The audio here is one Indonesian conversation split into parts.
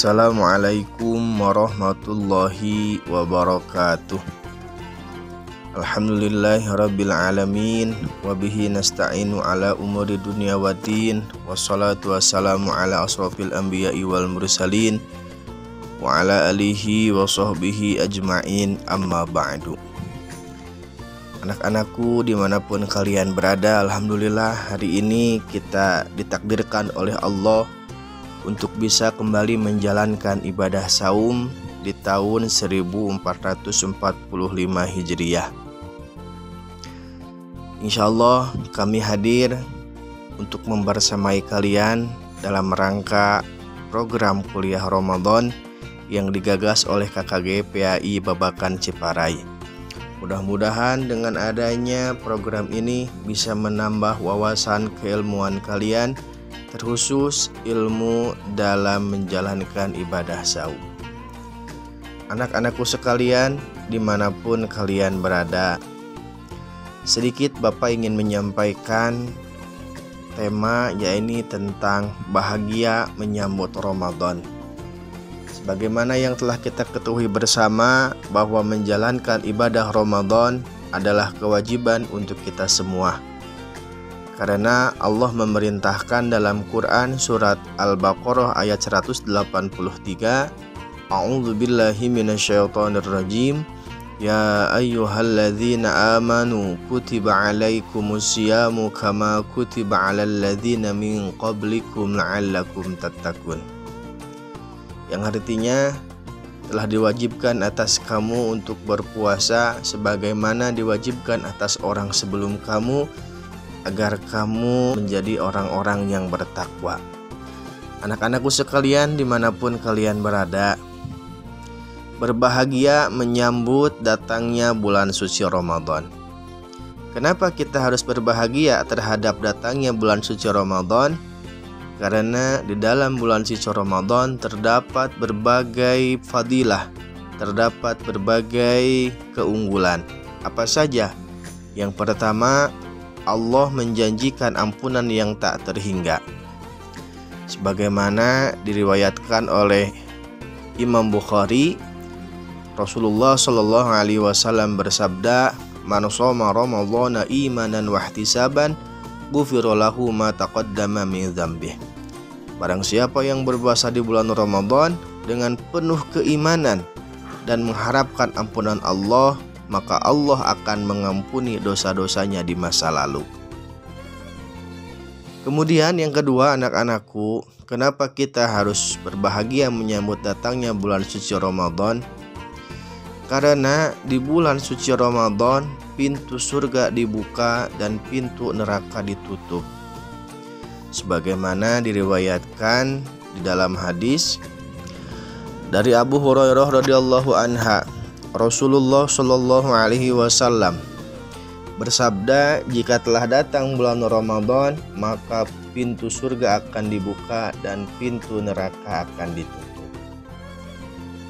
Assalamualaikum warahmatullahi wabarakatuh. Alhamdulillahirrabbilalamin. Wabihi nasta'inu ala umuri dunia wa din. Wassalatu wassalamu ala asrafil anbiya'i wal mursalin wa ala alihi wa sahbihi ajma'in, amma ba'du. Anak-anakku dimanapun kalian berada, alhamdulillah hari ini kita ditakdirkan oleh Allah untuk bisa kembali menjalankan ibadah saum di tahun 1445 Hijriah. Insyaallah kami hadir untuk membersamai kalian dalam rangka program kuliah Ramadan yang digagas oleh KKG PAI Babakan Ciparai. Mudah-mudahan dengan adanya program ini bisa menambah wawasan keilmuan kalian, terkhusus ilmu dalam menjalankan ibadah saum. Anak-anakku sekalian dimanapun kalian berada, sedikit Bapak ingin menyampaikan tema yaitu tentang bahagia menyambut Ramadan. Sebagaimana yang telah kita ketahui bersama bahwa menjalankan ibadah Ramadan adalah kewajiban untuk kita semua. Karena Allah memerintahkan dalam Quran surat Al-Baqarah ayat 183, A'udzubillahi minasyaitonirrajim, Ya ayyuhalladzina amanu kutiba alaikumusyamu kama kutiba alal ladzina min qablikum la'allakum tattaqun. Yang artinya telah diwajibkan atas kamu untuk berpuasa sebagaimana diwajibkan atas orang sebelum kamu, agar kamu menjadi orang-orang yang bertakwa. Anak-anakku sekalian dimanapun kalian berada, berbahagia menyambut datangnya bulan suci Ramadan. Kenapa kita harus berbahagia terhadap datangnya bulan suci Ramadan? Karena di dalam bulan suci Ramadan terdapat berbagai fadilah, terdapat berbagai keunggulan. Apa saja? Yang pertama, Allah menjanjikan ampunan yang tak terhingga. Sebagaimana diriwayatkan oleh Imam Bukhari, Rasulullah Shallallahu Alaihi Wasallam bersabda, "Man shoma Ramadhana imanan wa ihtisaban, ghufira lahu ma taqaddama min dzambih." Barang siapa yang berpuasa di bulan Ramadan dengan penuh keimanan dan mengharapkan ampunan Allah, maka Allah akan mengampuni dosa-dosanya di masa lalu. Kemudian yang kedua, anak-anakku, kenapa kita harus berbahagia menyambut datangnya bulan suci Ramadan? Karena di bulan suci Ramadan pintu surga dibuka dan pintu neraka ditutup. Sebagaimana diriwayatkan di dalam hadis dari Abu Hurairah radhiyallahu anha, Rasulullah Shallallahu Alaihi Wasallam bersabda, jika telah datang bulan Ramadan, maka pintu surga akan dibuka dan pintu neraka akan ditutup.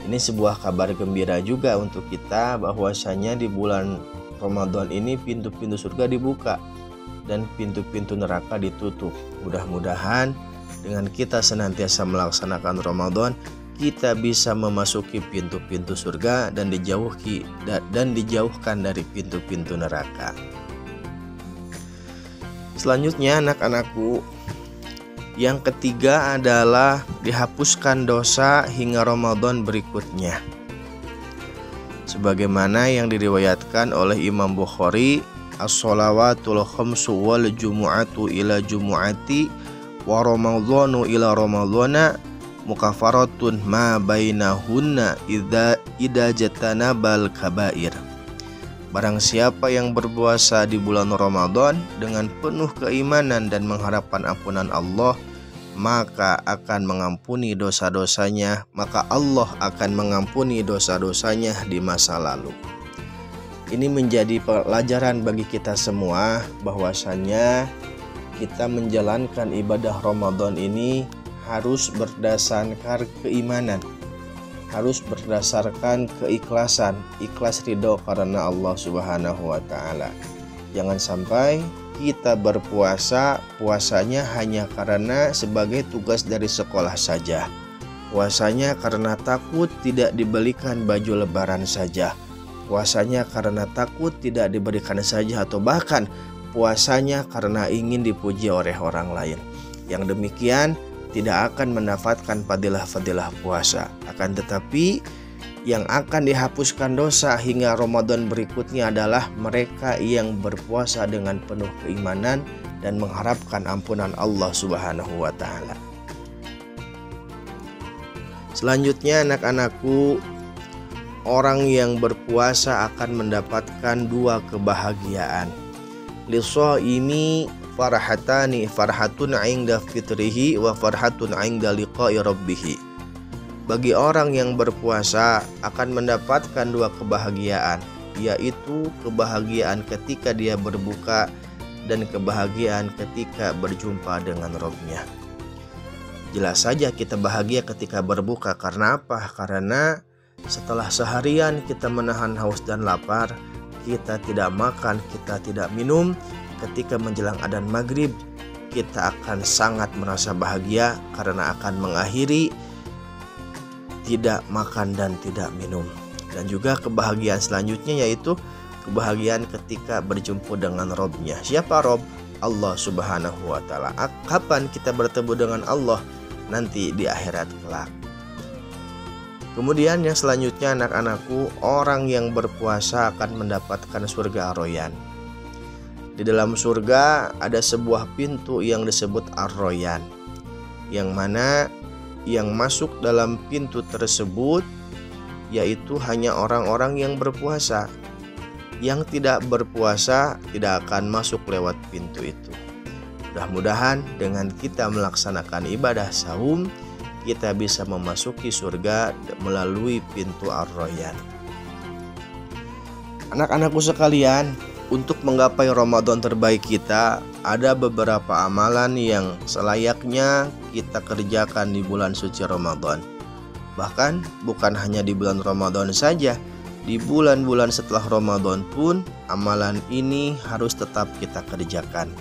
Ini sebuah kabar gembira juga untuk kita, bahwasanya di bulan Ramadan ini pintu-pintu surga dibuka dan pintu-pintu neraka ditutup. Mudah-mudahan dengan kita senantiasa melaksanakan Ramadan, kita bisa memasuki pintu-pintu surga dan dijauhkan dari pintu-pintu neraka. Selanjutnya anak-anakku, yang ketiga adalah dihapuskan dosa hingga Ramadan berikutnya. Sebagaimana yang diriwayatkan oleh Imam Bukhari, as-shalawatul khamsu wal jumu'atu ila jumu'ati wa ramadhanu ila ramadhana mukafaratun ma bainahunna idza jatanabal kabair. Barang siapa yang berpuasa di bulan Ramadan dengan penuh keimanan dan mengharapkan ampunan Allah, maka akan mengampuni dosa-dosanya, maka Allah akan mengampuni dosa-dosanya di masa lalu. Ini menjadi pelajaran bagi kita semua, bahwasanya kita menjalankan ibadah Ramadan ini harus berdasarkan keimanan, harus berdasarkan keikhlasan, ikhlas ridho karena Allah Subhanahu wa Ta'ala. Jangan sampai kita berpuasa, puasanya hanya karena sebagai tugas dari sekolah saja, Puasanya karena takut tidak dibelikan baju lebaran saja. Puasanya karena takut tidak diberikan saja, atau bahkan puasanya karena ingin dipuji oleh orang lain. Yang demikian tidak akan mendapatkan fadilah-fadilah puasa. Akan tetapi yang akan dihapuskan dosa hingga Ramadan berikutnya adalah mereka yang berpuasa dengan penuh keimanan dan mengharapkan ampunan Allah Subhanahu wa Ta'ala. Selanjutnya, anak-anakku, orang yang berpuasa akan mendapatkan dua kebahagiaan. Lishaimi farhatani, farhatun 'inda fitrihi wa farhatun 'inda liqa'i rabbih. Bagi orang yang berpuasa akan mendapatkan dua kebahagiaan, yaitu kebahagiaan ketika dia berbuka dan kebahagiaan ketika berjumpa dengan Rabb-Nya. Jelas saja kita bahagia ketika berbuka. Karena apa? Karena setelah seharian kita menahan haus dan lapar, kita tidak makan, kita tidak minum, ketika menjelang adzan maghrib kita akan sangat merasa bahagia karena akan mengakhiri tidak makan dan tidak minum. Dan juga kebahagiaan selanjutnya yaitu kebahagiaan ketika berjumpa dengan Rabb-Nya. Siapa Rabb? Allah Subhanahu wa Ta'ala. Kapan kita bertemu dengan Allah? Nanti di akhirat kelak. Kemudian yang selanjutnya, anak-anakku, orang yang berpuasa akan mendapatkan surga Ar-Rayyan. Di dalam surga ada sebuah pintu yang disebut Ar-Rayyan, yang mana yang masuk dalam pintu tersebut yaitu hanya orang-orang yang berpuasa. Yang tidak berpuasa tidak akan masuk lewat pintu itu. Mudah-mudahan dengan kita melaksanakan ibadah saum, kita bisa memasuki surga melalui pintu Ar-Rayyan. Anak-anakku sekalian, untuk menggapai Ramadan terbaik kita, ada beberapa amalan yang selayaknya kita kerjakan di bulan suci Ramadan. Bahkan bukan hanya di bulan Ramadan saja, di bulan-bulan setelah Ramadan pun amalan ini harus tetap kita kerjakan.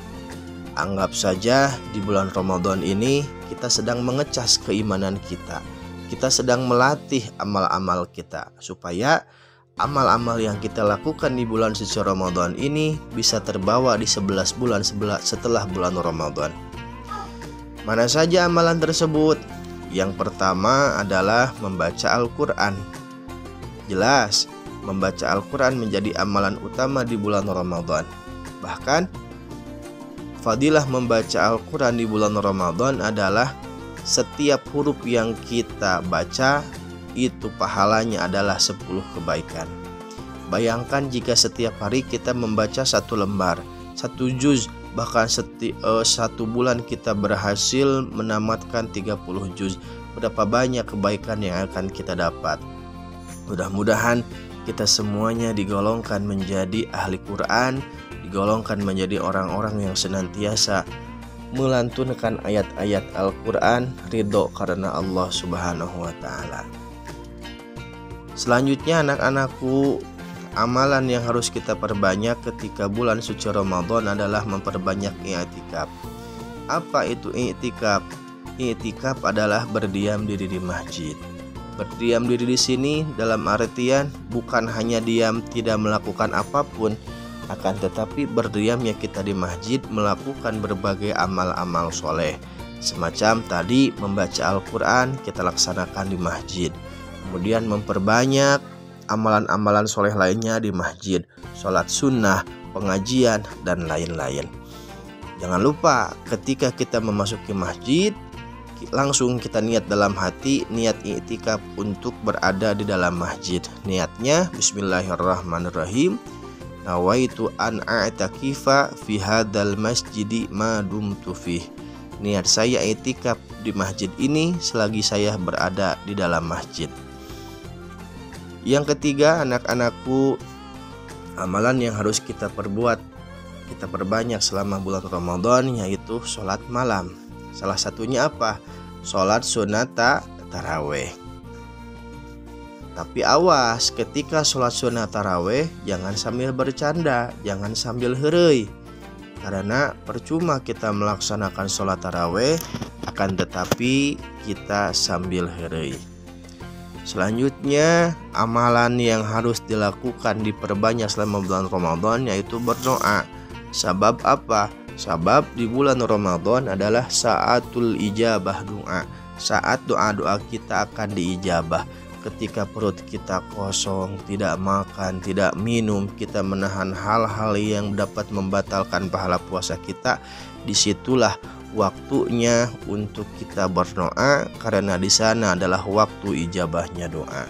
Anggap saja di bulan Ramadan ini kita sedang mengecas keimanan kita. Kita sedang melatih amal-amal kita supaya amal-amal yang kita lakukan di bulan suci Ramadan ini bisa terbawa di 11 bulan setelah bulan Ramadan. Mana saja amalan tersebut? Yang pertama adalah membaca Al-Quran. Jelas, membaca Al-Quran menjadi amalan utama di bulan Ramadan. Bahkan, fadilah membaca Al-Quran di bulan Ramadan adalah setiap huruf yang kita baca itu pahalanya adalah 10 kebaikan. Bayangkan jika setiap hari kita membaca 1 lembar, 1 juz, bahkan satu bulan kita berhasil menamatkan 30 juz. Berapa banyak kebaikan yang akan kita dapat. Mudah-mudahan kita semuanya digolongkan menjadi ahli Quran, digolongkan menjadi orang-orang yang senantiasa melantunkan ayat-ayat Al-Quran, ridho karena Allah Subhanahu wa Ta'ala. Selanjutnya, anak-anakku, amalan yang harus kita perbanyak ketika bulan suci Ramadan adalah memperbanyak i'tikaf. Apa itu i'tikaf? I'tikaf adalah berdiam diri di masjid. Berdiam diri di sini dalam artian bukan hanya diam tidak melakukan apapun, akan tetapi berdiamnya kita di masjid melakukan berbagai amal-amal soleh. Semacam tadi membaca Al-Quran kita laksanakan di masjid. Kemudian memperbanyak amalan-amalan soleh lainnya di masjid, sholat sunnah, pengajian, dan lain-lain. Jangan lupa ketika kita memasuki masjid, langsung kita niat dalam hati, niat i'tikaf untuk berada di dalam masjid. Niatnya bismillahirrahmanirrahim, nawaitu an a'takifa fi hadzal masjidi ma dumtu fih. Niat saya i'tikaf di masjid ini selagi saya berada di dalam masjid. Yang ketiga, anak-anakku, amalan yang harus kita perbuat, kita perbanyak selama bulan Ramadan, yaitu sholat malam. Salah satunya apa? Sholat sunat taraweh. Tapi awas, ketika sholat sunat taraweh jangan sambil bercanda, jangan sambil heureuy. Karena percuma kita melaksanakan sholat taraweh akan tetapi kita sambil heureuy. Selanjutnya, amalan yang harus dilakukan diperbanyak selama bulan Ramadan yaitu berdoa. Sabab apa? Sabab di bulan Ramadan adalah saatul ijabah doa. Saat doa-doa kita akan diijabah. Ketika perut kita kosong, tidak makan, tidak minum, kita menahan hal-hal yang dapat membatalkan pahala puasa kita, disitulah waktunya untuk kita berdoa, karena di sana adalah waktu ijabahnya doa.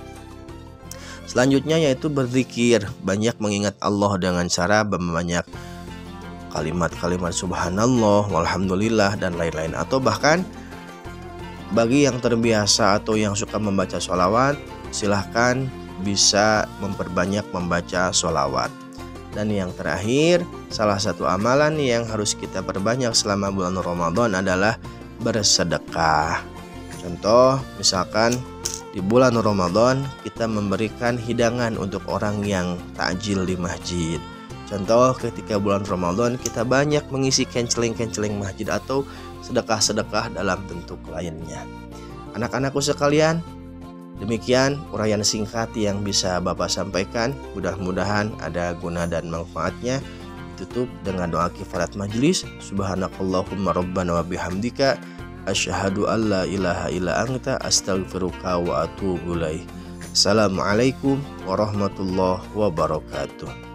Selanjutnya yaitu berzikir, banyak mengingat Allah dengan cara memperbanyak kalimat-kalimat subhanallah, walhamdulillah dan lain-lain. Atau bahkan bagi yang terbiasa atau yang suka membaca sholawat, silahkan bisa memperbanyak membaca sholawat. Dan yang terakhir, salah satu amalan yang harus kita perbanyak selama bulan Ramadan adalah bersedekah. Contoh, misalkan di bulan Ramadan kita memberikan hidangan untuk orang yang takjil di masjid. Contoh, ketika bulan Ramadan kita banyak mengisi kenceling-kenceling masjid atau sedekah-sedekah dalam bentuk lainnya. Anak-anakku sekalian, demikian uraian singkat yang bisa Bapak sampaikan. Mudah-mudahan ada guna dan manfaatnya. Tutup dengan doa kifarat majelis. Subhanakallahumma rabbana wa bihamdika asyhadu an la ilaha illa anta astaghfiruka wa atubu ilaik. Assalamualaikum warahmatullahi wabarakatuh.